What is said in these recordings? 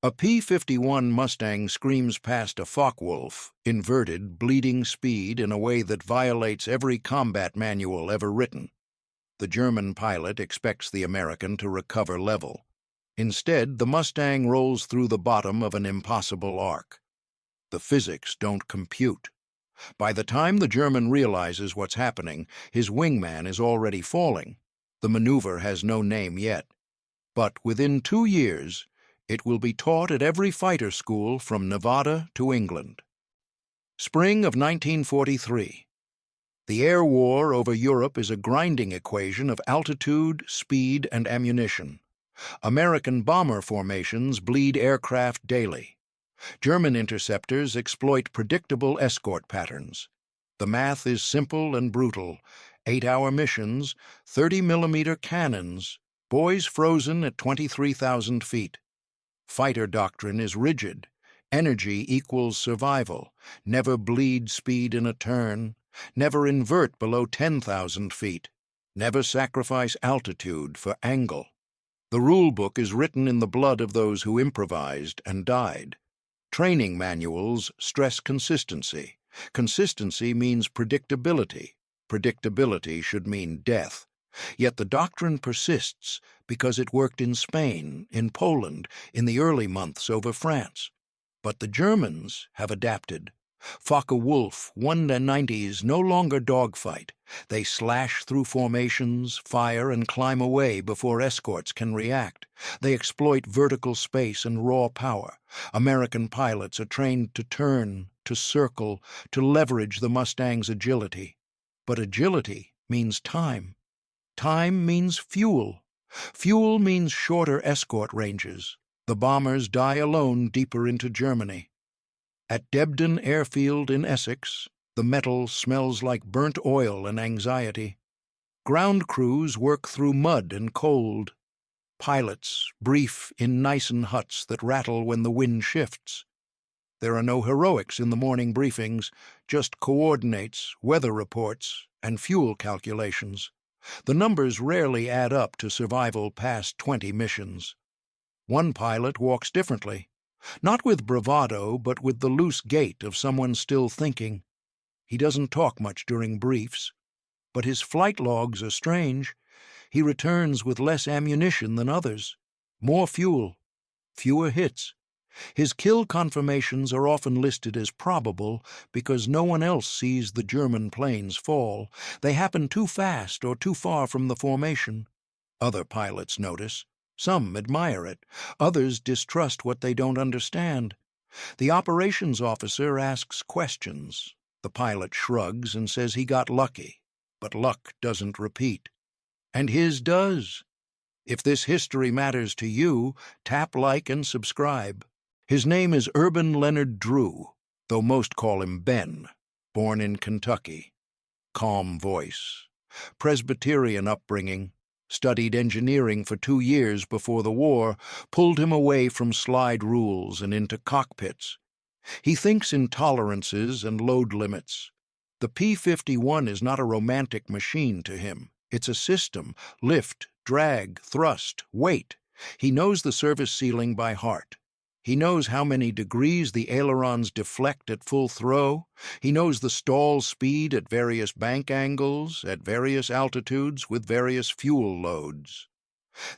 A P-51 Mustang screams past a Focke-Wulf, inverted, bleeding speed in a way that violates every combat manual ever written. The German pilot expects the American to recover level. Instead, the Mustang rolls through the bottom of an impossible arc. The physics don't compute. By the time the German realizes what's happening, his wingman is already falling. The maneuver has no name yet. But within 2 years, it will be taught at every fighter school from Nevada to England. Spring of 1943. The air war over Europe is a grinding equation of altitude, speed, and ammunition. American bomber formations bleed aircraft daily. German interceptors exploit predictable escort patterns. The math is simple and brutal. 8-hour missions, 30-millimeter cannons, boys frozen at 23,000 feet. Fighter doctrine is rigid. Energy equals survival. Never bleed speed in a turn. Never invert below 10,000 feet. Never sacrifice altitude for angle. The rulebook is written in the blood of those who improvised and died. Training manuals stress consistency. Consistency means predictability. Predictability should mean death. Yet the doctrine persists because it worked in Spain, in Poland, in the early months over France. But the Germans have adapted. Focke-Wulf 190s no longer dogfight. They slash through formations, fire, and climb away before escorts can react. They exploit vertical space and raw power. American pilots are trained to turn, to circle, to leverage the Mustang's agility. But agility means time. Time means fuel. Fuel means shorter escort ranges. The bombers die alone deeper into Germany. At Debden Airfield in Essex, the metal smells like burnt oil and anxiety. Ground crews work through mud and cold. Pilots brief in Nissen huts that rattle when the wind shifts. There are no heroics in the morning briefings, just coordinates, weather reports, and fuel calculations. The numbers rarely add up to survival past 20 missions. One pilot walks differently, not with bravado, but with the loose gait of someone still thinking. He doesn't talk much during briefs, but his flight logs are strange. He returns with less ammunition than others, more fuel, fewer hits. His kill confirmations are often listed as probable because no one else sees the German planes fall. They happen too fast or too far from the formation. Other pilots notice. Some admire it. Others distrust what they don't understand. The operations officer asks questions. The pilot shrugs and says he got lucky, but luck doesn't repeat. And his does. If this history matters to you, tap like and subscribe. His name is Urban Leonard Drew, though most call him Ben, born in Kentucky. Calm voice. Presbyterian upbringing. Studied engineering for 2 years before the war, pulled him away from slide rules and into cockpits. He thinks in tolerances and load limits. The P-51 is not a romantic machine to him. It's a system: lift, drag, thrust, weight. He knows the service ceiling by heart. He knows how many degrees the ailerons deflect at full throw. He knows the stall speed at various bank angles, at various altitudes, with various fuel loads.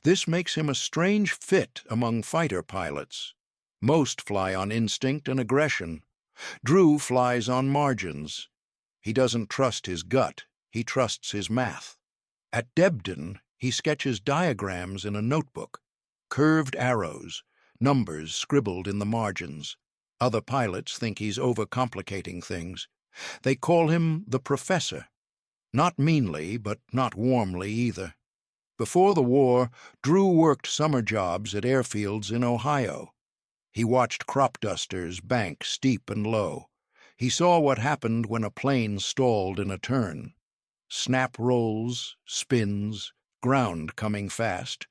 This makes him a strange fit among fighter pilots. Most fly on instinct and aggression. Drew flies on margins. He doesn't trust his gut. He trusts his math. At Debden, he sketches diagrams in a notebook. Curved arrows. Numbers scribbled in the margins. Other pilots think he's overcomplicating things. They call him the professor. Not meanly, but not warmly either. Before the war, Drew worked summer jobs at airfields in Ohio. He watched crop dusters bank steep and low. He saw what happened when a plane stalled in a turn. Snap rolls, spins, ground coming fast.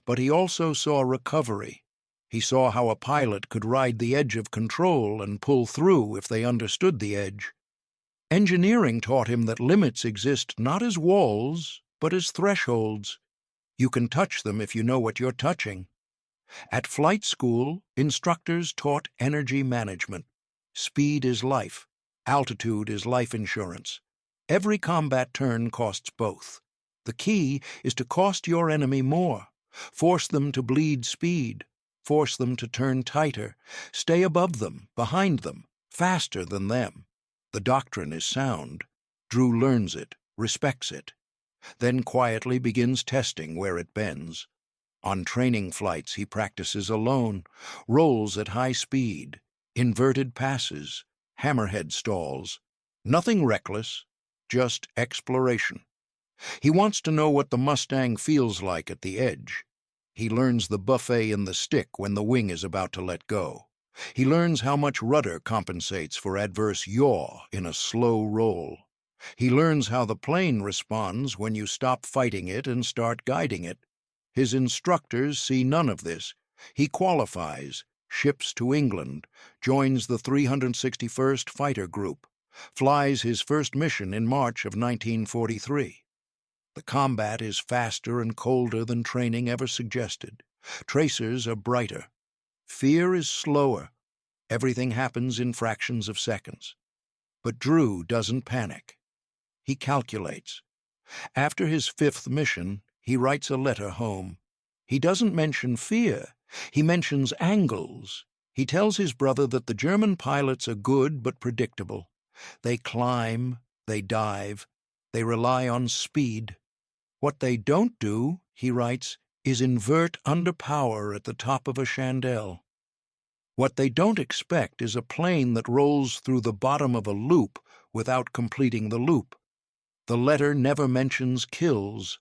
But he also saw recovery. He saw how a pilot could ride the edge of control and pull through if they understood the edge. Engineering taught him that limits exist not as walls, but as thresholds. You can touch them if you know what you're touching. At flight school, instructors taught energy management. Speed is life. Altitude is life insurance. Every combat turn costs both. The key is to cost your enemy more. Force them to bleed speed. Force them to turn tighter. Stay above them, behind them, faster than them. The doctrine is sound. Drew learns it, respects it, then quietly begins testing where it bends. On training flights he practices alone, rolls at high speed, inverted passes, hammerhead stalls. Nothing reckless, just exploration. He wants to know what the Mustang feels like at the edge. He learns the buffet in the stick when the wing is about to let go. He learns how much rudder compensates for adverse yaw in a slow roll. He learns how the plane responds when you stop fighting it and start guiding it. His instructors see none of this. He qualifies, ships to England, joins the 361st Fighter Group, flies his first mission in March of 1943. The combat is faster and colder than training ever suggested. Tracers are brighter. Fear is slower. Everything happens in fractions of seconds. But Drew doesn't panic. He calculates. After his 5th mission, he writes a letter home. He doesn't mention fear. He mentions angles. He tells his brother that the German pilots are good but predictable. They climb, they dive, they rely on speed. What they don't do, he writes, is invert under power at the top of a chandelle. What they don't expect is a plane that rolls through the bottom of a loop without completing the loop. The letter never mentions kills,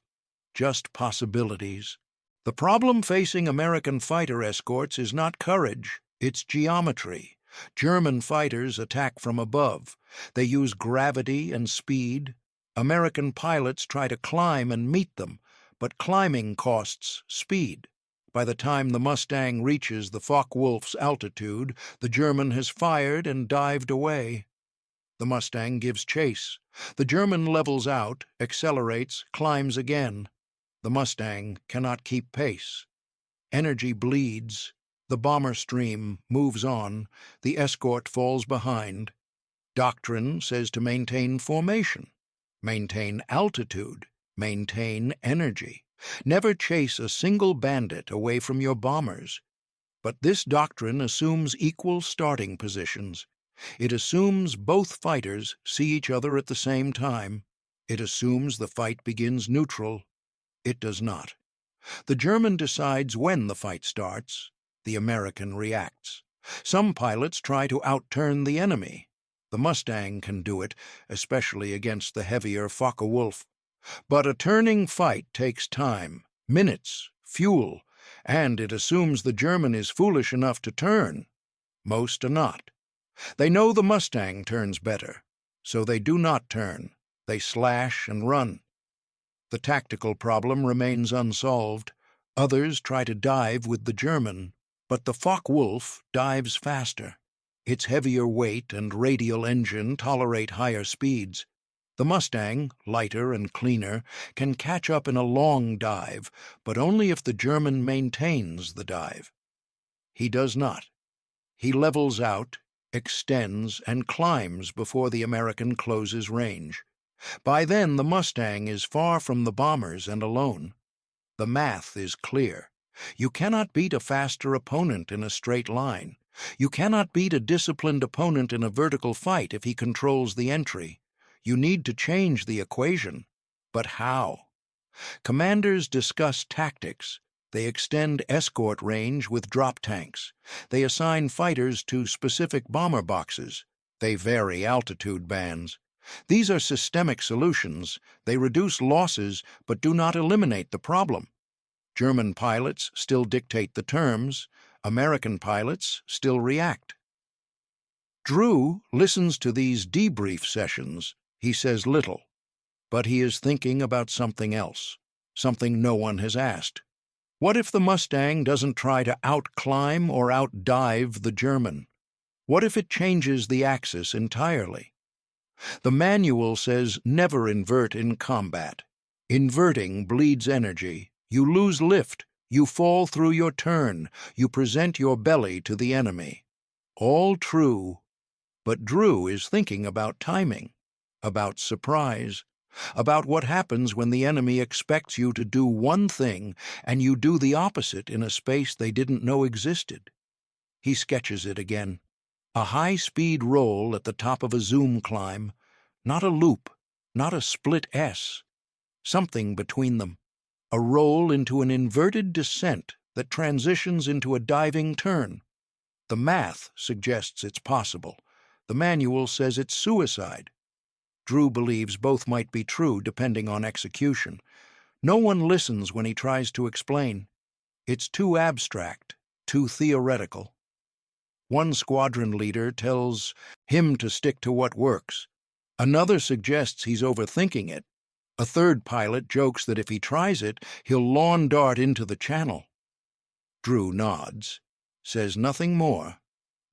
just possibilities. The problem facing American fighter escorts is not courage, it's geometry. German fighters attack from above. They use gravity and speed. American pilots try to climb and meet them, but climbing costs speed. By the time the Mustang reaches the Focke-Wulf's altitude, the German has fired and dived away. The Mustang gives chase. The German levels out, accelerates, climbs again. The Mustang cannot keep pace. Energy bleeds. The bomber stream moves on. The escort falls behind. Doctrine says to maintain formation, maintain altitude, maintain energy. Never chase a single bandit away from your bombers. But this doctrine assumes equal starting positions. It assumes both fighters see each other at the same time. It assumes the fight begins neutral. It does not. The German decides when the fight starts. The American reacts. Some pilots try to outturn the enemy. The Mustang can do it, especially against the heavier Focke-Wulf. But a turning fight takes time, minutes, fuel, and it assumes the German is foolish enough to turn. Most are not. They know the Mustang turns better, so they do not turn. They slash and run. The tactical problem remains unsolved. Others try to dive with the German, but the Focke-Wulf dives faster. Its heavier weight and radial engine tolerate higher speeds. The Mustang, lighter and cleaner, can catch up in a long dive, but only if the German maintains the dive. He does not. He levels out, extends, and climbs before the American closes range. By then, the Mustang is far from the bombers and alone. The math is clear. You cannot beat a faster opponent in a straight line. You cannot beat a disciplined opponent in a vertical fight if he controls the entry. You need to change the equation. But how? Commanders discuss tactics. They extend escort range with drop tanks. They assign fighters to specific bomber boxes. They vary altitude bands. These are systemic solutions. They reduce losses but do not eliminate the problem. German pilots still dictate the terms. American pilots still react. Drew listens to these debrief sessions. He says little, but he is thinking about something else, something no one has asked. What if the Mustang doesn't try to outclimb or outdive the German? What if it changes the axis entirely? The manual says never invert in combat. Inverting bleeds energy. You lose lift. You fall through your turn. You present your belly to the enemy. All true, but Drew is thinking about timing, about surprise, about what happens when the enemy expects you to do one thing and you do the opposite in a space they didn't know existed. He sketches it again. A high-speed roll at the top of a zoom climb, not a loop, not a split S, something between them. A roll into an inverted descent that transitions into a diving turn. The math suggests it's possible. The manual says it's suicide. Drew believes both might be true depending on execution. No one listens when he tries to explain. It's too abstract, too theoretical. One squadron leader tells him to stick to what works. Another suggests he's overthinking it. A third pilot jokes that if he tries it, he'll lawn dart into the channel. Drew nods, says nothing more,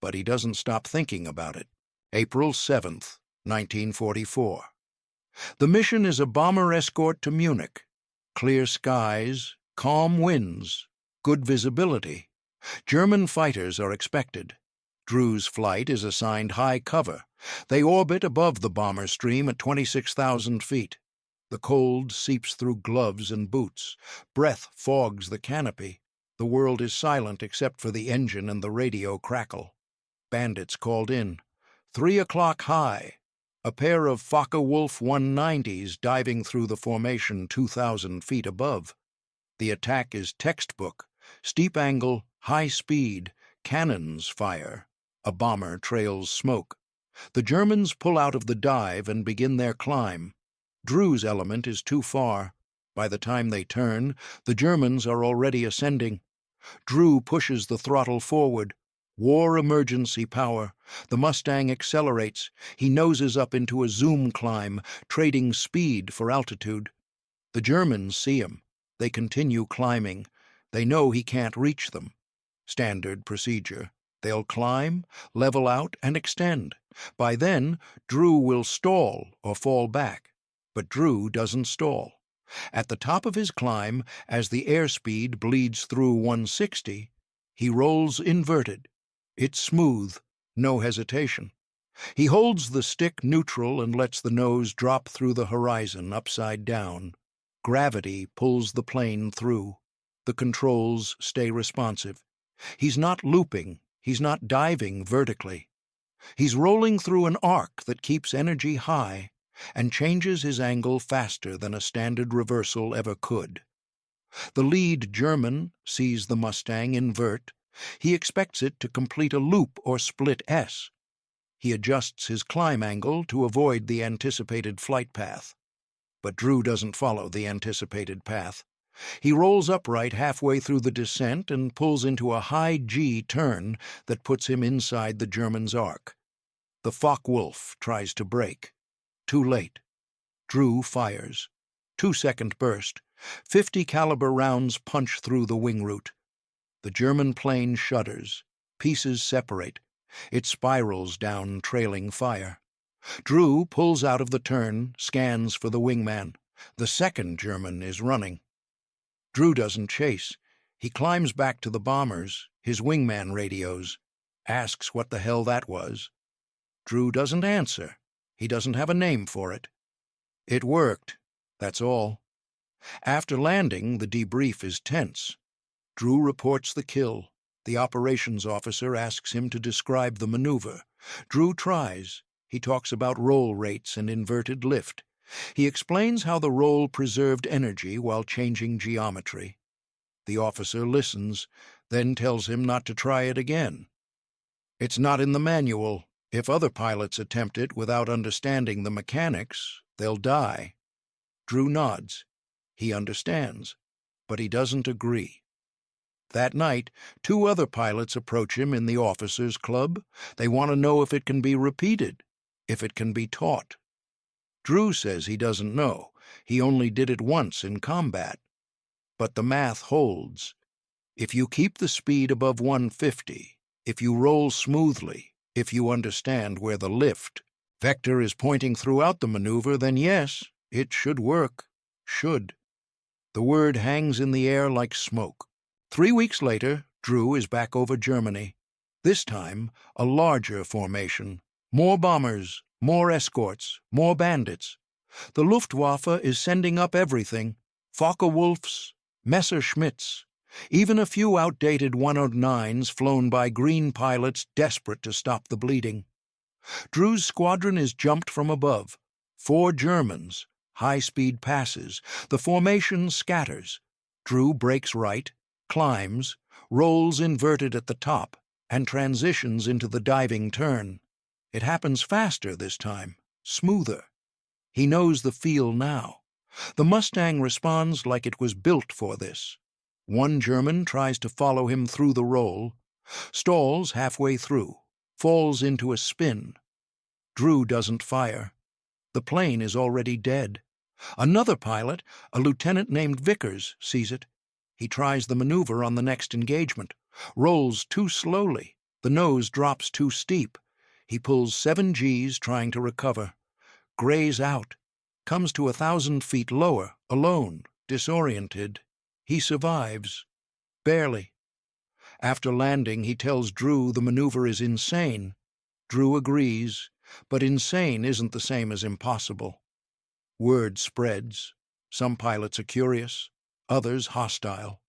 but he doesn't stop thinking about it. April 7th, 1944. The mission is a bomber escort to Munich. Clear skies, calm winds, good visibility. German fighters are expected. Drew's flight is assigned high cover. They orbit above the bomber stream at 26,000 feet. The cold seeps through gloves and boots. Breath fogs the canopy. The world is silent except for the engine and the radio crackle. Bandits called in. 3 o'clock high. A pair of Focke-Wulf 190s diving through the formation 2,000 feet above. The attack is textbook. Steep angle, high speed, cannons fire. A bomber trails smoke. The Germans pull out of the dive and begin their climb. Drew's element is too far. By the time they turn, the Germans are already ascending. Drew pushes the throttle forward. War emergency power. The Mustang accelerates. He noses up into a zoom climb, trading speed for altitude. The Germans see him. They continue climbing. They know he can't reach them. Standard procedure. They'll climb, level out, and extend. By then, Drew will stall or fall back. But Drew doesn't stall. At the top of his climb, as the airspeed bleeds through 160, he rolls inverted. It's smooth, no hesitation. He holds the stick neutral and lets the nose drop through the horizon upside down. Gravity pulls the plane through. The controls stay responsive. He's not looping. He's not diving vertically. He's rolling through an arc that keeps energy high and changes his angle faster than a standard reversal ever could. The lead German sees the Mustang invert. He expects it to complete a loop or split S. He adjusts his climb angle to avoid the anticipated flight path. But Drew doesn't follow the anticipated path. He rolls upright halfway through the descent and pulls into a high G turn that puts him inside the German's arc. The Focke-Wulf tries to brake. Too late. Drew fires. 2-second burst. 50 caliber rounds punch through the wing root. The German plane shudders. Pieces separate. It spirals down trailing fire. Drew pulls out of the turn, scans for the wingman. The second German is running. Drew doesn't chase. He climbs back to the bombers, his wingman radios, asks what the hell that was. Drew doesn't answer. He doesn't have a name for it. It worked, that's all. After landing, the debrief is tense. Drew reports the kill. The operations officer asks him to describe the maneuver. Drew tries. He talks about roll rates and inverted lift. He explains how the roll preserved energy while changing geometry. The officer listens, then tells him not to try it again. It's not in the manual. If other pilots attempt it without understanding the mechanics, they'll die. Drew nods. He understands, but he doesn't agree. That night, 2 other pilots approach him in the officers' club. They want to know if it can be repeated, if it can be taught. Drew says he doesn't know. He only did it once in combat. But the math holds. If you keep the speed above 150, if you roll smoothly, if you understand where the lift vector is pointing throughout the maneuver, then yes, it should work. Should. The word hangs in the air like smoke. 3 weeks later, Drew is back over Germany. This time, a larger formation. More bombers, more escorts, more bandits. The Luftwaffe is sending up everything. Focke-Wulfs, Messerschmitts, even a few outdated 109s flown by green pilots desperate to stop the bleeding. Drew's squadron is jumped from above. 4 Germans, high-speed passes. The formation scatters. Drew breaks right, climbs, rolls inverted at the top, and transitions into the diving turn. It happens faster this time, smoother. He knows the feel now. The Mustang responds like it was built for this. 1 German tries to follow him through the roll, stalls halfway through, falls into a spin. Drew doesn't fire. The plane is already dead. Another pilot, a lieutenant named Vickers, sees it. He tries the maneuver on the next engagement, rolls too slowly. The nose drops too steep. He pulls 7 Gs trying to recover. Grays out. Comes to 1,000 feet lower, alone, disoriented. He survives. Barely. After landing, he tells Drew the maneuver is insane. Drew agrees, but insane isn't the same as impossible. Word spreads. Some pilots are curious, others hostile.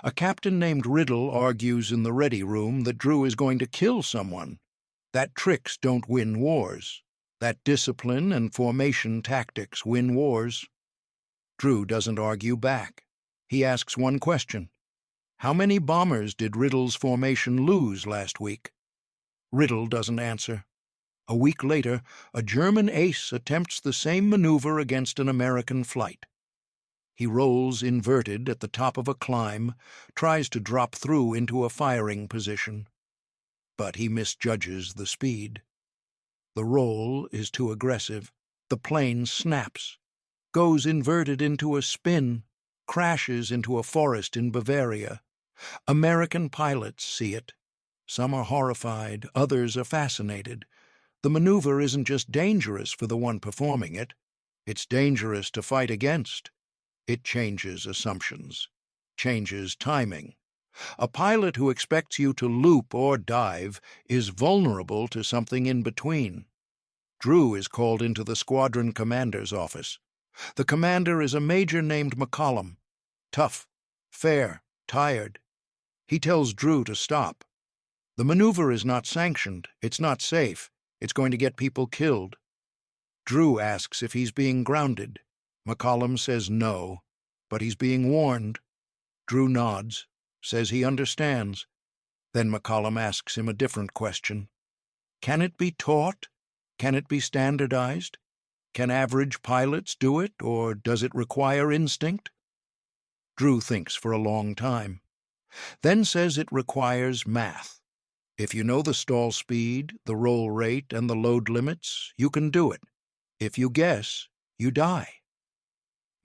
A captain named Riddle argues in the ready room that Drew is going to kill someone, that tricks don't win wars, that discipline and formation tactics win wars. Drew doesn't argue back. He asks one question. How many bombers did Riddle's formation lose last week? Riddle doesn't answer. A week later, a German ace attempts the same maneuver against an American flight. He rolls inverted at the top of a climb, tries to drop through into a firing position. But he misjudges the speed. The roll is too aggressive. The plane snaps, goes inverted into a spin, crashes into a forest in Bavaria. American pilots see it. Some are horrified, others are fascinated. The maneuver isn't just dangerous for the one performing it. It's dangerous to fight against. It changes assumptions, changes timing. A pilot who expects you to loop or dive is vulnerable to something in between. Drew is called into the squadron commander's office. The commander is a major named McCollum. Tough, fair, tired. He tells Drew to stop. The maneuver is not sanctioned. It's not safe. It's going to get people killed. Drew asks if he's being grounded. McCollum says no, but he's being warned. Drew nods, says he understands. Then McCollum asks him a different question. Can it be taught? Can it be standardized? Can average pilots do it, or does it require instinct? Drew thinks for a long time, then says it requires math. If you know the stall speed, the roll rate, and the load limits, you can do it. If you guess, you die.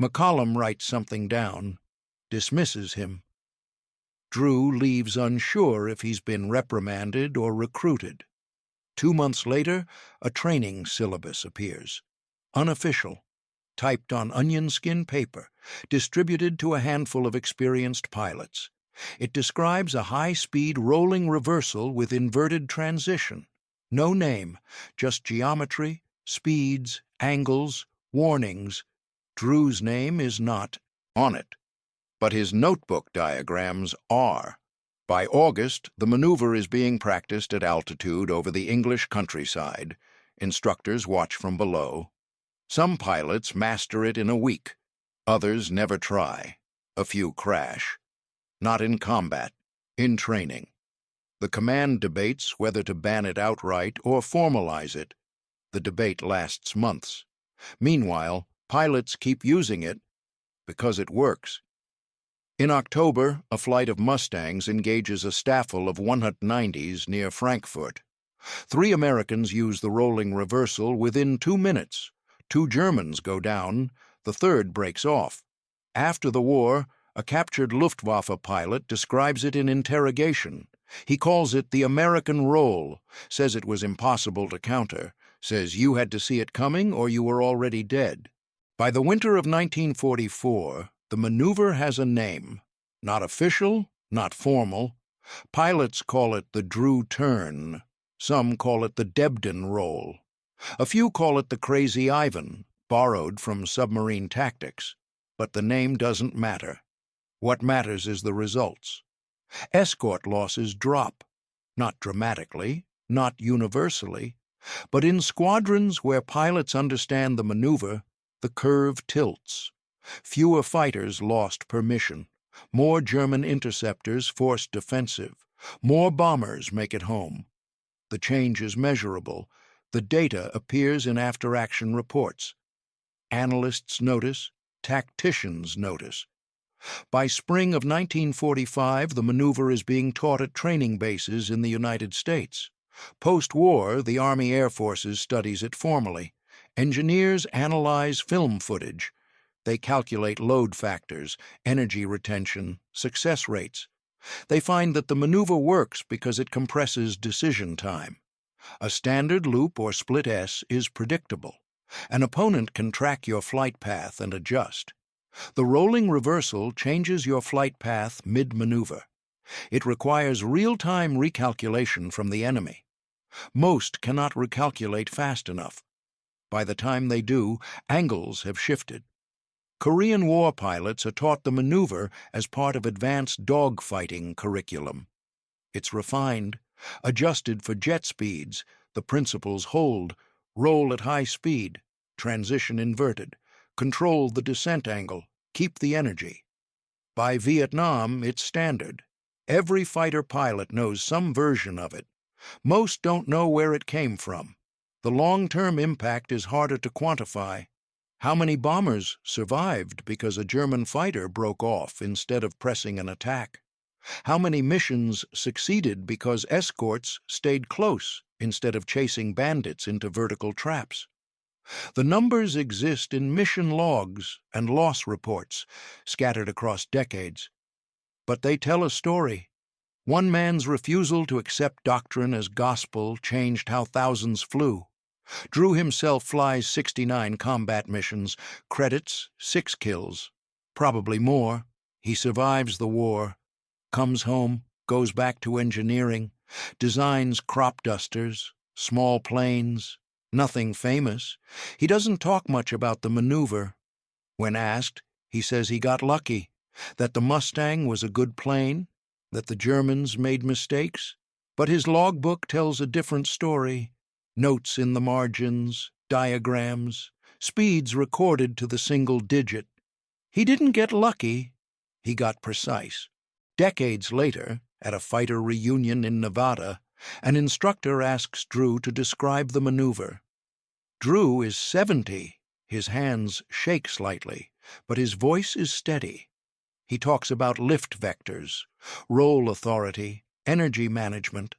McCollum writes something down, dismisses him. Drew leaves unsure if he's been reprimanded or recruited. 2 months later, a training syllabus appears. Unofficial, typed on onion skin paper, distributed to a handful of experienced pilots. It describes a high-speed rolling reversal with inverted transition. No name, just geometry, speeds, angles, warnings. Drew's name is not on it, but his notebook diagrams are. By August, the maneuver is being practiced at altitude over the English countryside. Instructors watch from below. Some pilots master it in a week. Others never try. A few crash. Not in combat, in training. The command debates whether to ban it outright or formalize it. The debate lasts months. Meanwhile, pilots keep using it because it works. In October, a flight of Mustangs engages a staffel of 190s near Frankfurt. 3 Americans use the rolling reversal within 2 minutes. 2 Germans go down. The third breaks off. After the war, a captured Luftwaffe pilot describes it in interrogation. He calls it the American roll, says it was impossible to counter, says you had to see it coming or you were already dead. By the winter of 1944, the maneuver has a name. Not official, not formal. Pilots call it the Drew turn. Some call it the Debden roll. A few call it the Crazy Ivan, borrowed from submarine tactics. But the name doesn't matter. What matters is the results. Escort losses drop. Not dramatically, not universally, but in squadrons where pilots understand the maneuver, the curve tilts. Fewer fighters lost per mission. More German interceptors forced defensive. More bombers make it home. The change is measurable. The data appears in after-action reports. Analysts notice. Tacticians notice. By spring of 1945, the maneuver is being taught at training bases in the United States. Post-war, the Army Air Forces studies it formally. Engineers analyze film footage. They calculate load factors, energy retention, success rates. They find that the maneuver works because it compresses decision time. A standard loop or split S is predictable. An opponent can track your flight path and adjust. The rolling reversal changes your flight path mid-maneuver. It requires real-time recalculation from the enemy. Most cannot recalculate fast enough. By the time they do, angles have shifted. Korean War pilots are taught the maneuver as part of advanced dogfighting curriculum. It's refined, adjusted for jet speeds, the principles hold: roll at high speed, transition inverted, control the descent angle, keep the energy. By Vietnam, it's standard. Every fighter pilot knows some version of it. Most don't know where it came from. The long-term impact is harder to quantify. How many bombers survived because a German fighter broke off instead of pressing an attack? How many missions succeeded because escorts stayed close instead of chasing bandits into vertical traps? The numbers exist in mission logs and loss reports scattered across decades. But they tell a story. One man's refusal to accept doctrine as gospel changed how thousands flew. Drew himself flies 69 combat missions, credits 6 kills, probably more. He survives the war, comes home, goes back to engineering, designs crop dusters, small planes, nothing famous. He doesn't talk much about the maneuver. When asked, he says he got lucky, that the Mustang was a good plane, that the Germans made mistakes. But his logbook tells a different story. Notes in the margins, diagrams, speeds recorded to the single digit. He didn't get lucky, he got precise. Decades later, at a fighter reunion in Nevada, an instructor asks Drew to describe the maneuver. Drew is 70. His hands shake slightly, but his voice is steady. He talks about lift vectors, roll authority, energy management.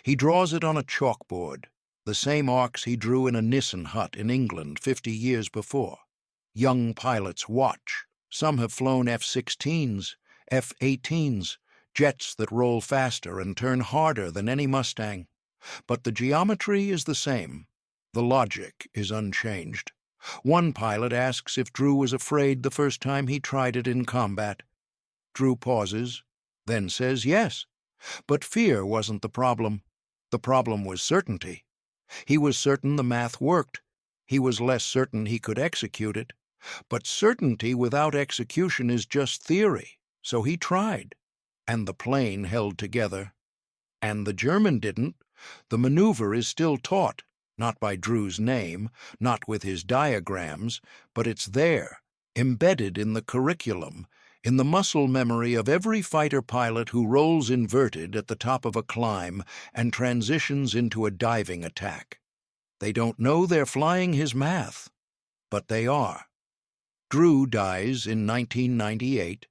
He draws it on a chalkboard, the same arcs he drew in a Nissen hut in England 50 years before. Young pilots watch. Some have flown F-16s, F-18s, jets that roll faster and turn harder than any Mustang. But the geometry is the same. The logic is unchanged. One pilot asks if Drew was afraid the first time he tried it in combat. Drew pauses, then says yes. But fear wasn't the problem. The problem was certainty. He was certain the math worked. He was less certain he could execute it. But certainty without execution is just theory, so he tried. And the plane held together. And the German didn't. The maneuver is still taught, not by Drew's name, not with his diagrams, but it's there, embedded in the curriculum, in the muscle memory of every fighter pilot who rolls inverted at the top of a climb and transitions into a diving attack. They don't know they're flying his math, but they are. Drew dies in 1998.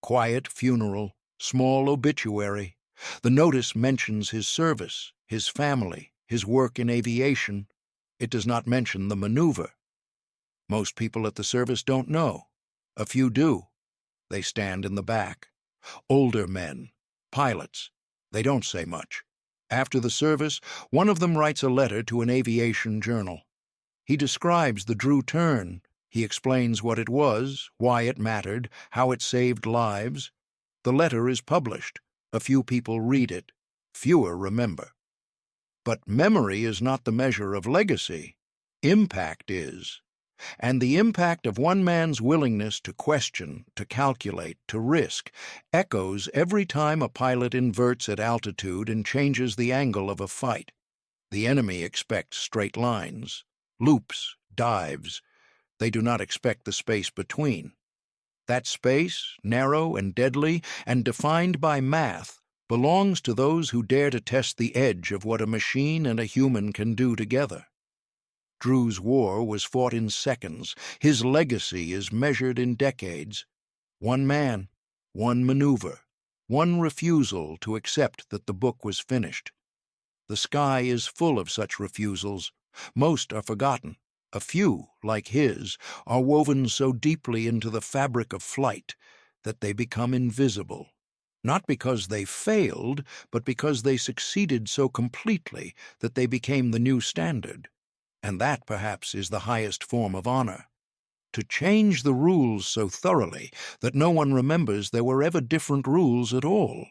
Quiet funeral, small obituary. The notice mentions his service, his family, his work in aviation. It does not mention the maneuver. Most people at the service don't know. A few do. They stand in the back. Older men, pilots. They don't say much. After the service, one of them writes a letter to an aviation journal. He describes the Drew turn. He explains what it was, why it mattered, how it saved lives. The letter is published. A few people read it. Fewer remember. But memory is not the measure of legacy. Impact is. And the impact of one man's willingness to question, to calculate, to risk, echoes every time a pilot inverts at altitude and changes the angle of a fight. The enemy expects straight lines, loops, dives. They do not expect the space between. That space, narrow and deadly and defined by math, belongs to those who dare to test the edge of what a machine and a human can do together. Drew's war was fought in seconds. His legacy is measured in decades. One man, one maneuver, one refusal to accept that the book was finished. The sky is full of such refusals. Most are forgotten. A few, like his, are woven so deeply into the fabric of flight that they become invisible. Not because they failed, but because they succeeded so completely that they became the new standard. And that, perhaps, is the highest form of honor. To change the rules so thoroughly that no one remembers there were ever different rules at all.